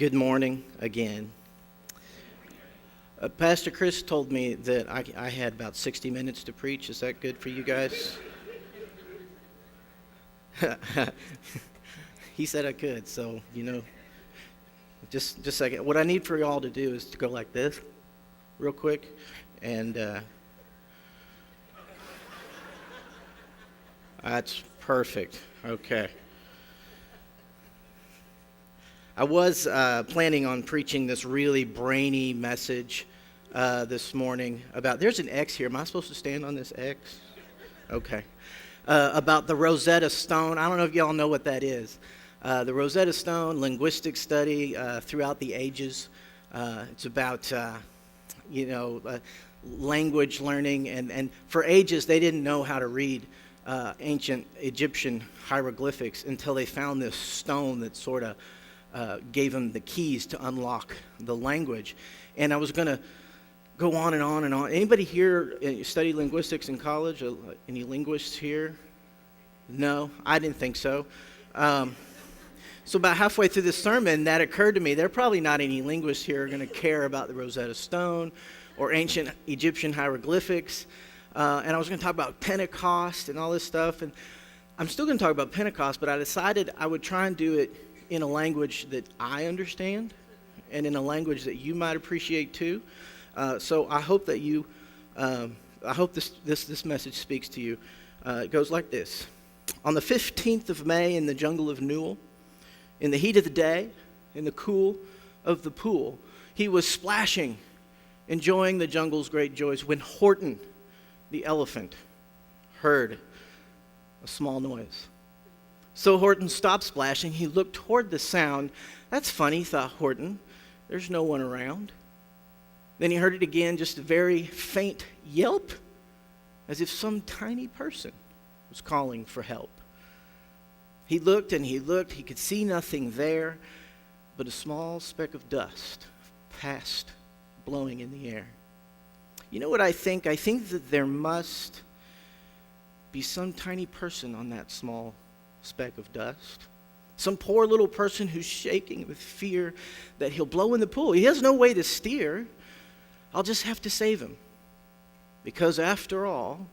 Good morning again. Pastor Chris told me that I had about 60 minutes to preach. Is that good for you guys? He said I could, so, just a second. What I need for y'all to do is to go like this real quick, and that's perfect. Okay. I was planning on preaching this really brainy message this morning about, there's an X here. Am I supposed to stand on this X? Okay. About the Rosetta Stone. I don't know if y'all know what that is. The Rosetta Stone, linguistic study throughout the ages. It's about, language learning. And for ages, they didn't know how to read ancient Egyptian hieroglyphics until they found this stone that sort of gave them the keys to unlock the language. And I was going to go on and on and on. Anybody here study linguistics in college? Any linguists here? No, I didn't think so. So about halfway through this sermon, that occurred to me. There are probably not any linguists here who are going to care about the Rosetta Stone or ancient Egyptian hieroglyphics. And I was going to talk about Pentecost and all this stuff. And I'm still going to talk about Pentecost, but I decided I would try and do it in a language that I understand and in a language that you might appreciate too. So I hope that I hope this message speaks to you. It goes like this. On the 15th of May in the jungle of Newell, in the heat of the day, in the cool of the pool, he was splashing, enjoying the jungle's great joys, when Horton, the elephant, heard a small noise. So Horton stopped splashing. He looked toward the sound. That's funny, thought Horton. There's no one around. Then he heard it again, just a very faint yelp, as if some tiny person was calling for help. He looked and he looked. He could see nothing there but a small speck of dust passed, blowing in the air. You know what I think? I think that there must be some tiny person on that small speck of dust. Some poor little person who's shaking with fear that he'll blow in the pool. He has no way to steer. I'll just have to save him. Because after all,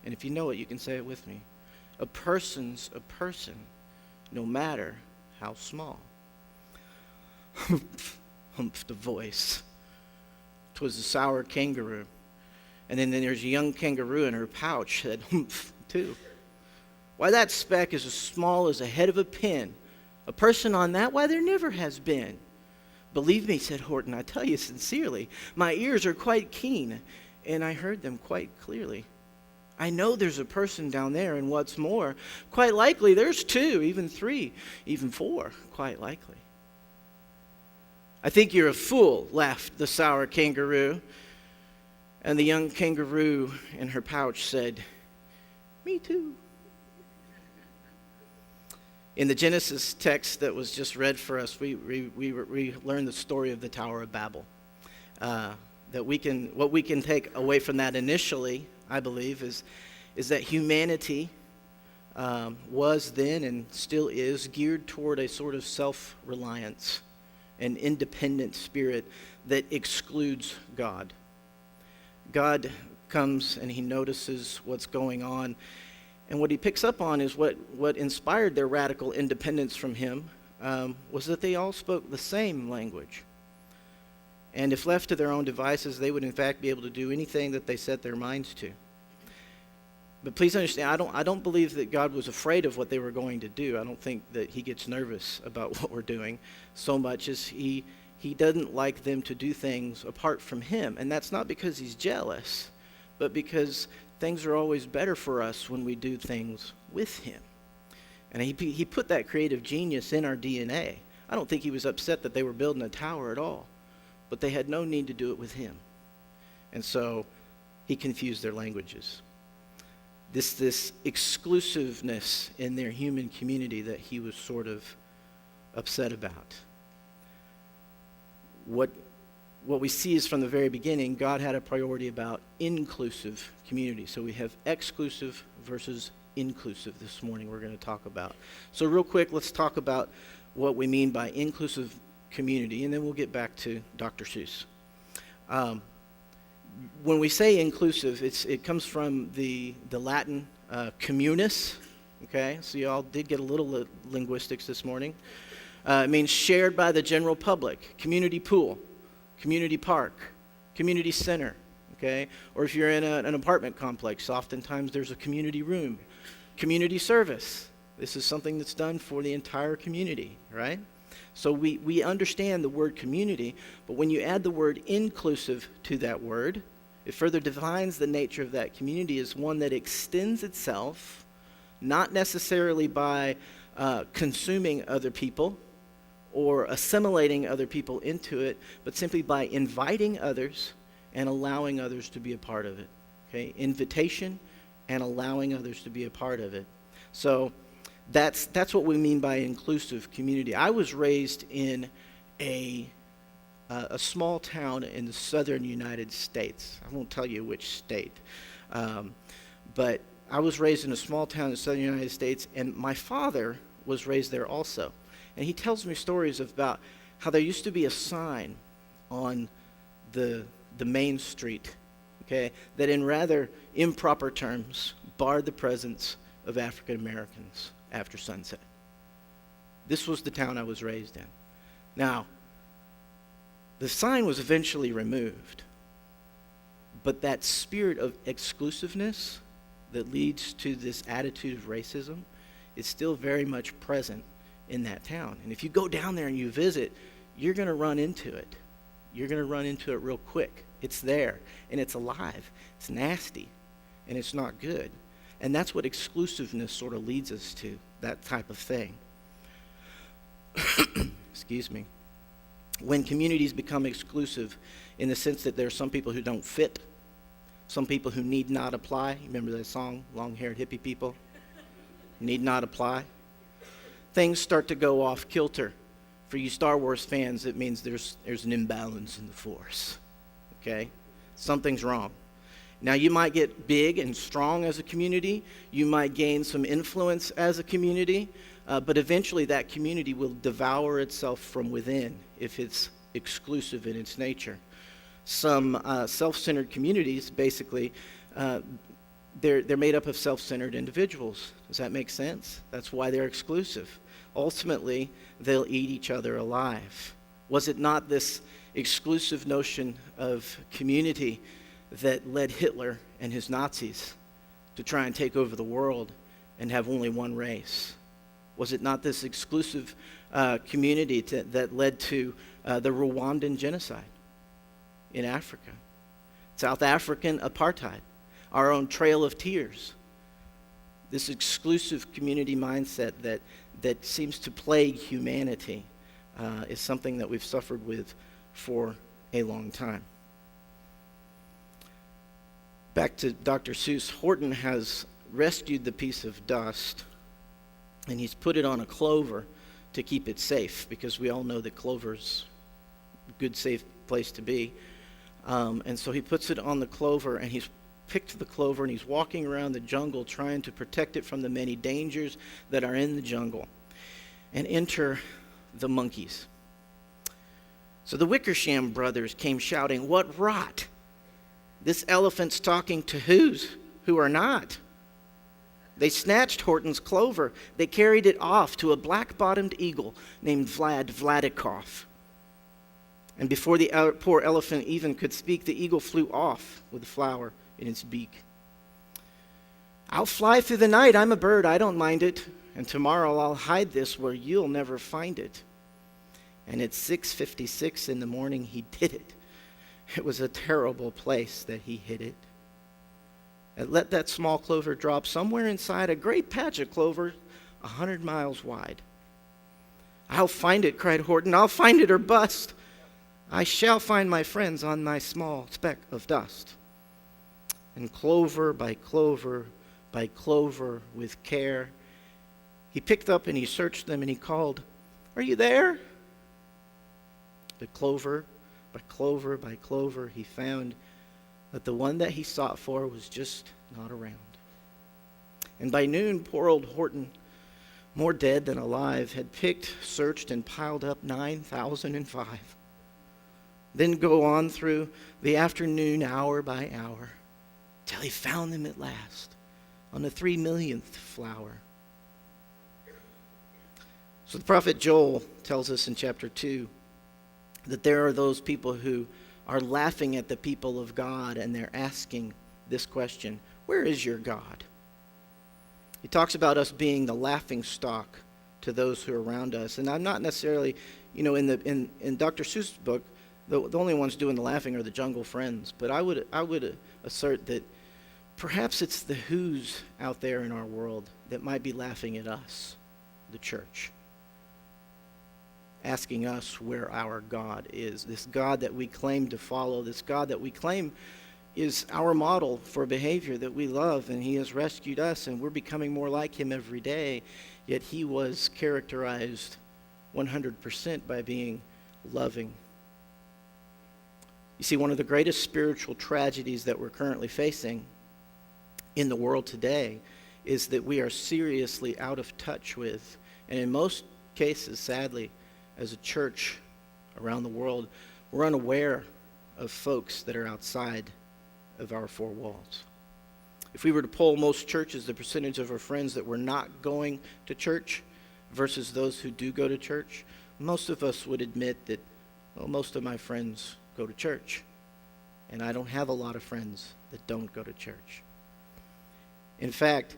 and if you know it, you can say it with me, a person's a person, no matter how small. Humphed a voice. 'Twas a sour kangaroo. And then there's a young kangaroo in her pouch that humph too. Why, that speck is as small as the head of a pin. A person on that? Why, there never has been. Believe me, said Horton, I tell you sincerely, my ears are quite keen, and I heard them quite clearly. I know there's a person down there, and what's more, quite likely there's two, even three, even four, quite likely. I think you're a fool, laughed the sour kangaroo. And the young kangaroo in her pouch said, me too. In the Genesis text that was just read for us, we learned the story of the Tower of Babel. What we can take away from that initially, I believe, is that humanity was then and still is geared toward a sort of self-reliance, an independent spirit that excludes God. God comes and he notices what's going on. And what he picks up on is what inspired their radical independence from him was that they all spoke the same language. And if left to their own devices, they would in fact be able to do anything that they set their minds to. But please understand, I don't believe that God was afraid of what they were going to do. I don't think that he gets nervous about what we're doing so much as he doesn't like them to do things apart from him. And that's not because he's jealous, but because things are always better for us when we do things with him. And he put that creative genius in our DNA. I don't think he was upset that they were building a tower at all, but they had no need to do it with him. And so he confused their languages. This exclusiveness in their human community that he was sort of upset about. What we see is from the very beginning, God had a priority about inclusive community. So we have exclusive versus inclusive this morning we're going to talk about. So real quick, let's talk about what we mean by inclusive community, and then we'll get back to Dr. Seuss. When we say inclusive, it comes from the Latin communis, okay? So you all did get a little linguistics this morning. It means shared by the general public, community pool, community park, community center, okay? Or if you're in an apartment complex, oftentimes there's a community room. Community service, this is something that's done for the entire community, right? So we understand the word community, but when you add the word inclusive to that word, it further defines the nature of that community as one that extends itself, not necessarily by consuming other people or assimilating other people into it, but simply by inviting others and allowing others to be a part of it. Okay? Invitation and allowing others to be a part of it. So that's what we mean by inclusive community. I was raised in a small town in the southern United States. I won't tell you which state, but I was raised in a small town in the southern United States, and my father was raised there also. And he tells me stories about how there used to be a sign on the main street, okay, that in rather improper terms barred the presence of African Americans after sunset. This was the town I was raised in. Now, the sign was eventually removed, but that spirit of exclusiveness that leads to this attitude of racism is still very much present in that town. And if you go down there and you visit, you're going to run into it. You're going to run into it real quick. It's there, and it's alive. It's nasty, and it's not good. And that's what exclusiveness sort of leads us to, that type of thing. Excuse me. When communities become exclusive in the sense that there are some people who don't fit, some people who need not apply. You remember that song, Long-Haired Hippie People? Need not apply. Things start to go off kilter. For you Star Wars fans, it means there's an imbalance in the Force. Okay? Something's wrong. Now, you might get big and strong as a community. You might gain some influence as a community. But eventually that community will devour itself from within if it's exclusive in its nature. Some self-centered communities, basically, they're made up of self-centered individuals. Does that make sense? That's why they're exclusive. Ultimately, they'll eat each other alive. Was it not this exclusive notion of community that led Hitler and his Nazis to try and take over the world and have only one race? Was it not this exclusive community that led to the Rwandan genocide in Africa? South African apartheid, our own Trail of Tears. This exclusive community mindset that seems to plague humanity is something that we've suffered with for a long time. Back to Dr. Seuss, Horton has rescued the piece of dust, and he's put it on a clover to keep it safe, because we all know that clover's a good, safe place to be. And so he puts it on the clover, and he's picked the clover, and he's walking around the jungle trying to protect it from the many dangers that are in the jungle. And enter the monkeys. So the Wickersham brothers came shouting, "What rot! This elephant's talking to who are not." They snatched Horton's clover. They carried it off to a black-bottomed eagle named Vladikoff. And before the poor elephant even could speak, the eagle flew off with the flower in its beak. "I'll fly through the night. I'm a bird. I don't mind it. And tomorrow I'll hide this where you'll never find it." And at 6:56 in the morning, he did it. It was a terrible place that he hid it. And let that small clover drop somewhere inside a great patch of clover 100 miles wide. "I'll find it," cried Horton. "I'll find it or bust. I shall find my friends on my small speck of dust." And clover by clover by clover, with care, he picked up and he searched them and he called, "Are you there?" But clover by clover by clover, he found that the one that he sought for was just not around. And by noon, poor old Horton more dead than alive, had picked, searched, and piled up 9,005. Then go on through the afternoon, hour by hour, till he found them at last on the 3,000,000th flower. So the prophet Joel tells us in chapter 2 that there are those people who are laughing at the people of God, and they're asking this question: where is your God? He talks about us being the laughing stock to those who are around us. And I'm not necessarily, in Dr. Seuss' book, the only ones doing the laughing are the Jungle Friends. But I would assert that perhaps it's the who's out there in our world that might be laughing at us, the church, asking us where our God is. This God that we claim to follow, this God that we claim is our model for behavior that we love, and he has rescued us, and we're becoming more like him every day, yet he was characterized 100% by being loving. You see, one of the greatest spiritual tragedies that we're currently facing in the world today is that we are seriously out of touch with, and in most cases, sadly, as a church around the world, we're unaware of folks that are outside of our four walls. If we were to poll most churches, the percentage of our friends that were not going to church versus those who do go to church, most of us would admit that, well, most of my friends go to church, and I don't have a lot of friends that don't go to church. In fact,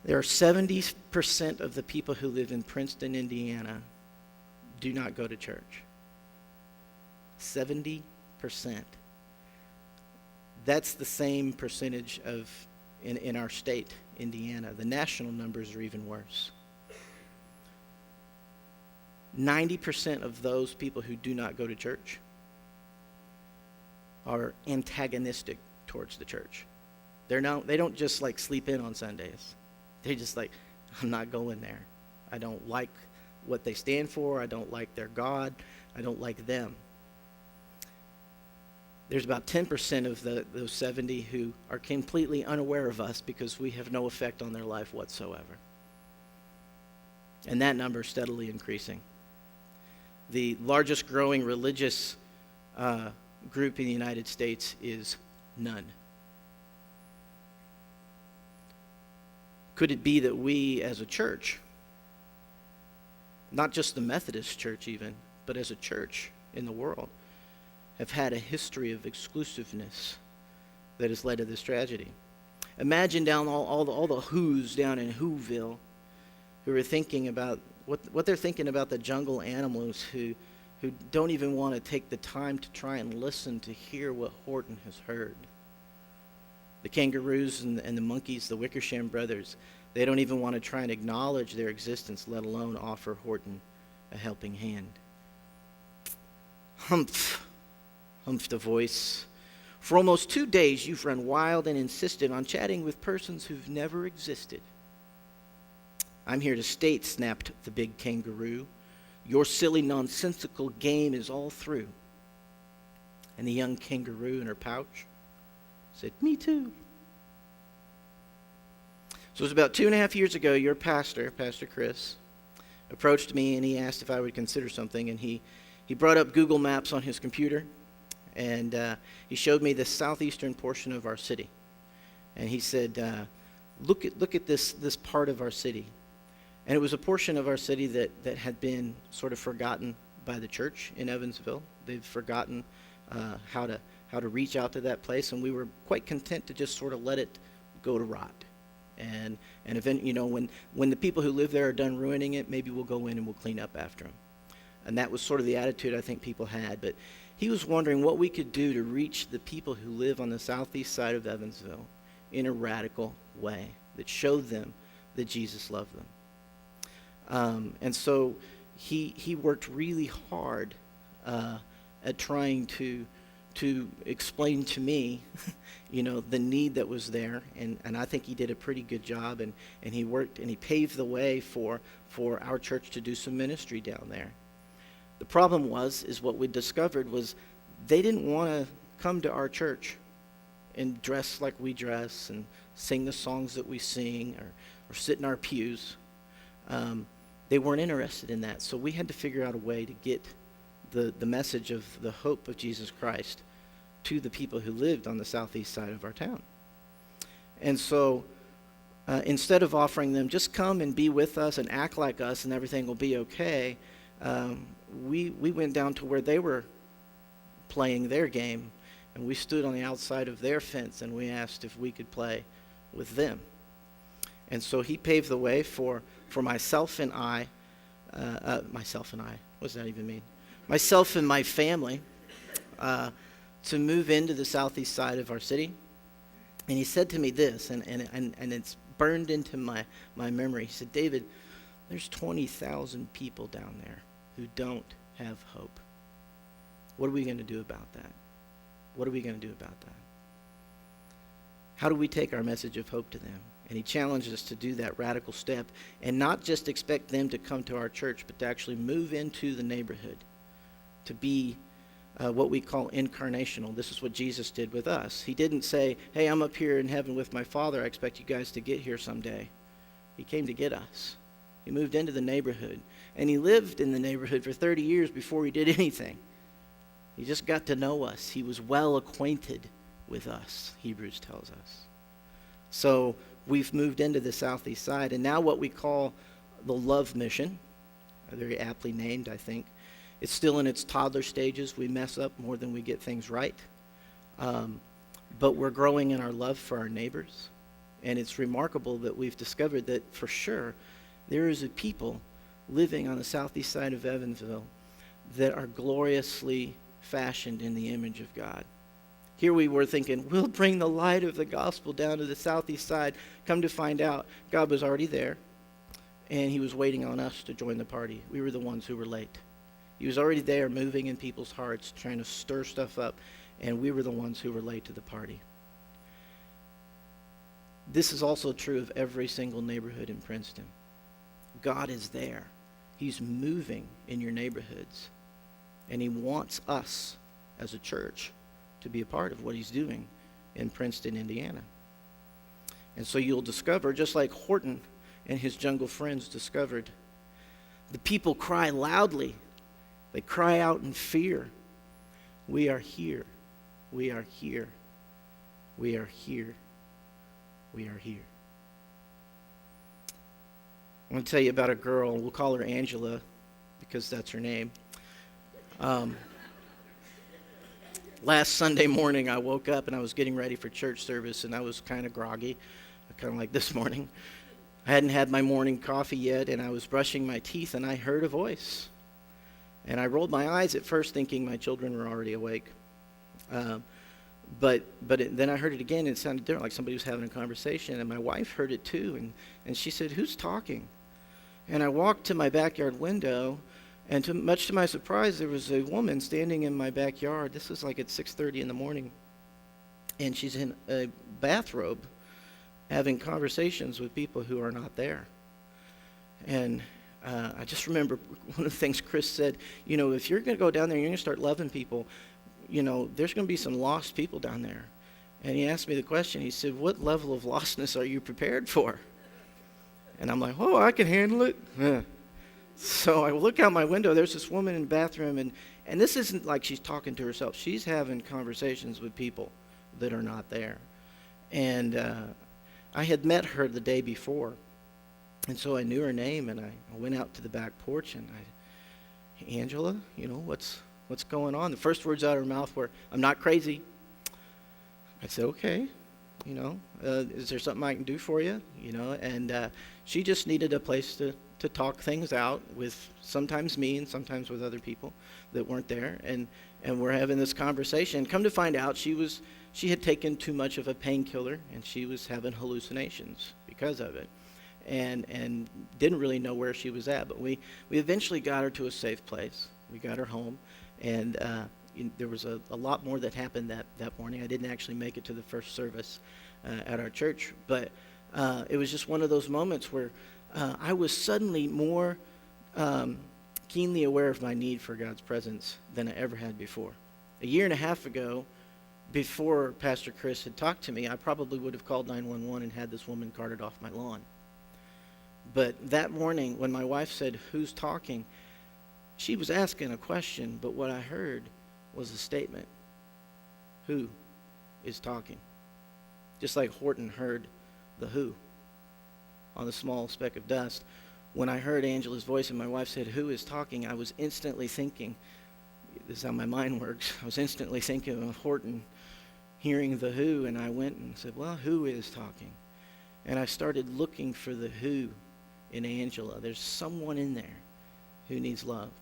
there are 70% of the people who live in Princeton, Indiana, do not go to church. 70%. That's the same percentage in our state, Indiana. The national numbers are even worse. 90% of those people who do not go to church are antagonistic towards the church. They don't just like sleep in on Sundays. They're just like, I'm not going there. I don't like what they stand for. I don't like their God. I don't like them. There's about 10% of those 70 who are completely unaware of us because we have no effect on their life whatsoever. And that number is steadily increasing. The largest growing religious group in the United States is none. Could it be that we as a church, not just the Methodist church even, but as a church in the world, have had a history of exclusiveness that has led to this tragedy? Imagine down all the who's down in Whoville who are thinking about what they're thinking about the jungle animals who don't even want to take the time to try and listen to hear what Horton has heard. The kangaroos and the monkeys, the Wickersham brothers, they don't even want to try and acknowledge their existence, let alone offer Horton a helping hand. Humph, humphed a voice. For almost 2 days you've run wild and insisted on chatting with persons who've never existed. I'm here to state, snapped the big kangaroo, your silly nonsensical game is all through. And the young kangaroo in her pouch said, me too. So it was about 2.5 years ago, your pastor, Pastor Chris, approached me and he asked if I would consider something. And he brought up Google Maps on his computer, and he showed me the southeastern portion of our city. And he said, look at this part of our city. And it was a portion of our city that had been sort of forgotten by the church in Evansville. They've forgotten how to reach out to that place, and we were quite content to just sort of let it go to rot. And when the people who live there are done ruining it, maybe we'll go in and we'll clean up after them. And that was sort of the attitude I think people had. But he was wondering what we could do to reach the people who live on the southeast side of Evansville in a radical way that showed them that Jesus loved them. And so he worked really hard at trying to explain to me, the need that was there, and I think he did a pretty good job, and he worked and he paved the way for our church to do some ministry down there. The problem is what we discovered was they didn't want to come to our church and dress like we dress and sing the songs that we sing or sit in our pews. They weren't interested in that. So we had to figure out a way to get the message of the hope of Jesus Christ to the people who lived on the southeast side of our town. And so instead of offering them, just come and be with us and act like us and everything will be okay, we went down to where they were playing their game, and we stood on the outside of their fence and we asked if we could play with them. And so he paved the way for myself and I, what does that even mean? Myself and my family to move into the southeast side of our city. And he said to me this, and it's burned into my memory. He said, David, there's 20,000 people down there who don't have hope. What are we going to do about that? What are we going to do about that? How do we take our message of hope to them? And he challenged us to do that radical step and not just expect them to come to our church, but to actually move into the neighborhood, to be what we call incarnational. This is what Jesus did with us. He didn't say, hey, I'm up here in heaven with my Father. I expect you guys to get here someday. He came to get us. He moved into the neighborhood. And he lived in the neighborhood for 30 years before he did anything. He just got to know us. He was well acquainted with us, Hebrews tells us. So we've moved into the southeast side. And now what we call the Love Mission, very aptly named, I think, it's still in its toddler stages. We mess up more than we get things right. But we're growing in our love for our neighbors. And it's remarkable that we've discovered that for sure there is a people living on the southeast side of Evansville that are gloriously fashioned in the image of God. Here we were thinking, we'll bring the light of the gospel down to the southeast side. Come to find out, God was already there, and he was waiting on us to join the party. We were the ones who were late. He was already there, moving in people's hearts, trying to stir stuff up, and we were the ones who were late to the party. This is also true of every single neighborhood in Princeton. God is there. He's moving in your neighborhoods, and he wants us as a church to be a part of what he's doing in Princeton, Indiana. And so you'll discover, just like Horton and his jungle friends discovered, the people cry loudly. They cry out in fear. We are here. We are here. We are here. We are here. I want to tell you about a girl. We'll call her Angela because that's her name. Last Sunday morning, I woke up and I was getting ready for church service, and I was kind of groggy, kind of like this morning. I hadn't had my morning coffee yet, and I was brushing my teeth, and I heard a voice. And I rolled my eyes at first thinking my children were already awake. Then I heard it again, and it sounded different, like somebody was having a conversation, and my wife heard it too, and she said, "Who's talking?" And I walked to my backyard window, and much to my surprise, there was a woman standing in my backyard. This was like at 6:30 in the morning, and she's in a bathrobe having conversations with people who are not there. And I just remember one of the things Chris said, if you're going to go down there and you're going to start loving people, there's going to be some lost people down there. And he asked me the question, he said, what level of lostness are you prepared for? And I'm like, oh, I can handle it. Yeah. So I look out my window, there's this woman in the bathroom, and this isn't like she's talking to herself. She's having conversations with people that are not there. And I had met her the day before, and so I knew her name, and I went out to the back porch, and Angela, what's going on? The first words out of her mouth were, I'm not crazy. I said, okay, is there something I can do for you? And she just needed a place to talk things out with sometimes me and sometimes with other people that weren't there. And we're having this conversation. Come to find out, she had taken too much of a painkiller, and she was having hallucinations because of it. And didn't really know where she was at. But we eventually got her to a safe place. We got her home. And there was a lot more that happened that morning. I didn't actually make it to the first service at our church. But it was just one of those moments where I was suddenly more keenly aware of my need for God's presence than I ever had before. A year and a half ago, before Pastor Chris had talked to me, I probably would have called 911 and had this woman carted off my lawn. But that morning when my wife said, "Who's talking?" she was asking a question, but what I heard was a statement. Who is talking? Just like Horton heard the who on the small speck of dust. When I heard Angela's voice and my wife said, "Who is talking?" I was instantly thinking, this is how my mind works, I was instantly thinking of Horton hearing the who, and I went and said, well, who is talking? And I started looking for the who in Angela. There's someone in there who needs loved.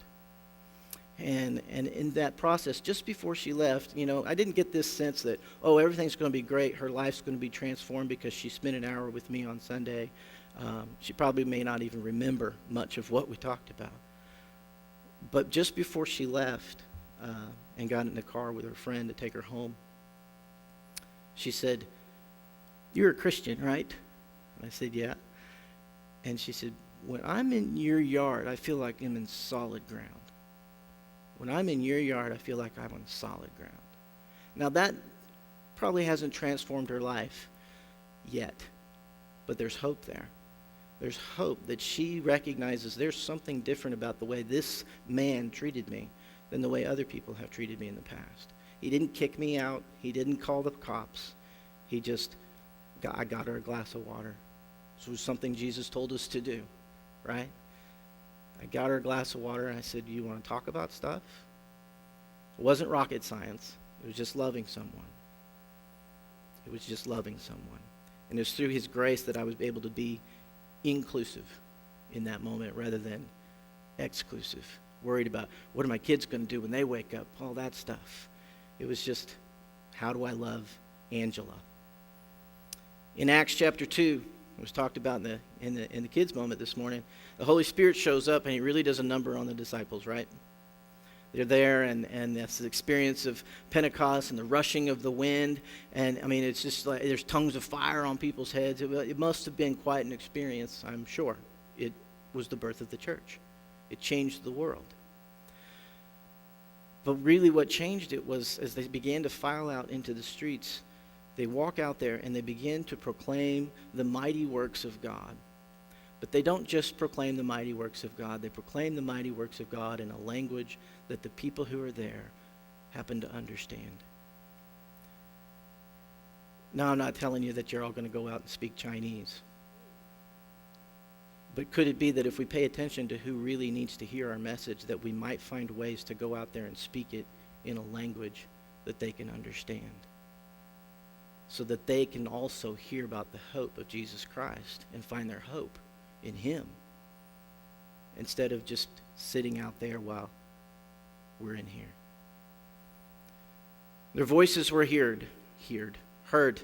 And in that process, just before she left, I didn't get this sense that, oh, everything's going to be great, her life's going to be transformed because she spent an hour with me on Sunday. She probably may not even remember much of what we talked about. But just before she left and got in the car with her friend to take her home, she said, "You're a Christian, right?" And I said, "Yeah." And she said, "When I'm in your yard, I feel like I'm in solid ground. When I'm in your yard, I feel like I'm on solid ground." Now that probably hasn't transformed her life yet, but there's hope there. There's hope that she recognizes there's something different about the way this man treated me than the way other people have treated me in the past. He didn't kick me out. He didn't call the cops. I got her a glass of water. This was something Jesus told us to do, right? I got her a glass of water and I said, "Do you want to talk about stuff?" It wasn't rocket science. It was just loving someone. It was just loving someone. And it's through his grace that I was able to be inclusive in that moment rather than exclusive. Worried about what are my kids going to do when they wake up, all that stuff. It was just, how do I love Angela? In Acts chapter 2, it was talked about in the kids' moment this morning, the Holy Spirit shows up and he really does a number on the disciples, right? They're there, and that's the experience of Pentecost and the rushing of the wind. And, it's just like there's tongues of fire on people's heads. It must have been quite an experience, I'm sure. It was the birth of the church. It changed the world. But really what changed it was as they began to file out into the streets, they walk out there and they begin to proclaim the mighty works of God. But they don't just proclaim the mighty works of God. They proclaim the mighty works of God in a language that the people who are there happen to understand. Now, I'm not telling you that you're all going to go out and speak Chinese. But could it be that if we pay attention to who really needs to hear our message, that we might find ways to go out there and speak it in a language that they can understand, so that they can also hear about the hope of Jesus Christ and find their hope in him, instead of just sitting out there while we're in here. Their voices were heard.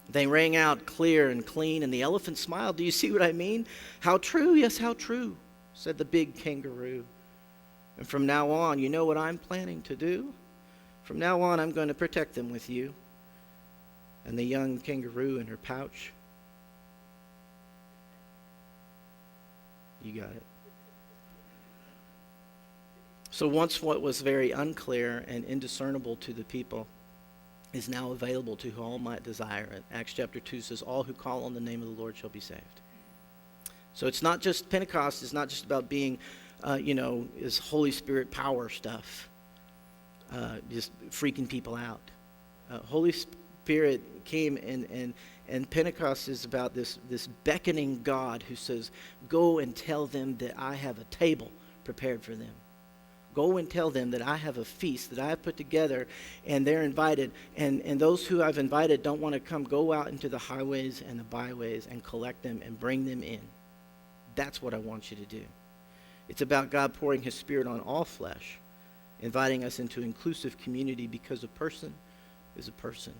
They rang out clear and clean, and the elephant smiled. "Do you see what I mean? How true, yes, how true," said the big kangaroo. "And from now on, you know what I'm planning to do? From now on, I'm going to protect them with you." And the young kangaroo in her pouch, you got it. So once what was very unclear and indiscernible to the people is now available to who all might desire it. Acts chapter 2 says, "All who call on the name of the Lord shall be saved." So it's not just, Pentecost is not just about being, is Holy Spirit power stuff, just freaking people out. Holy Spirit came and Pentecost is about this beckoning God who says, "Go and tell them that I have a table prepared for them. Go and tell them that I have a feast that I have put together, and they're invited. And those who I've invited don't want to come. Go out into the highways and the byways and collect them and bring them in. That's what I want you to do." It's about God pouring his Spirit on all flesh, inviting us into inclusive community because a person is a person.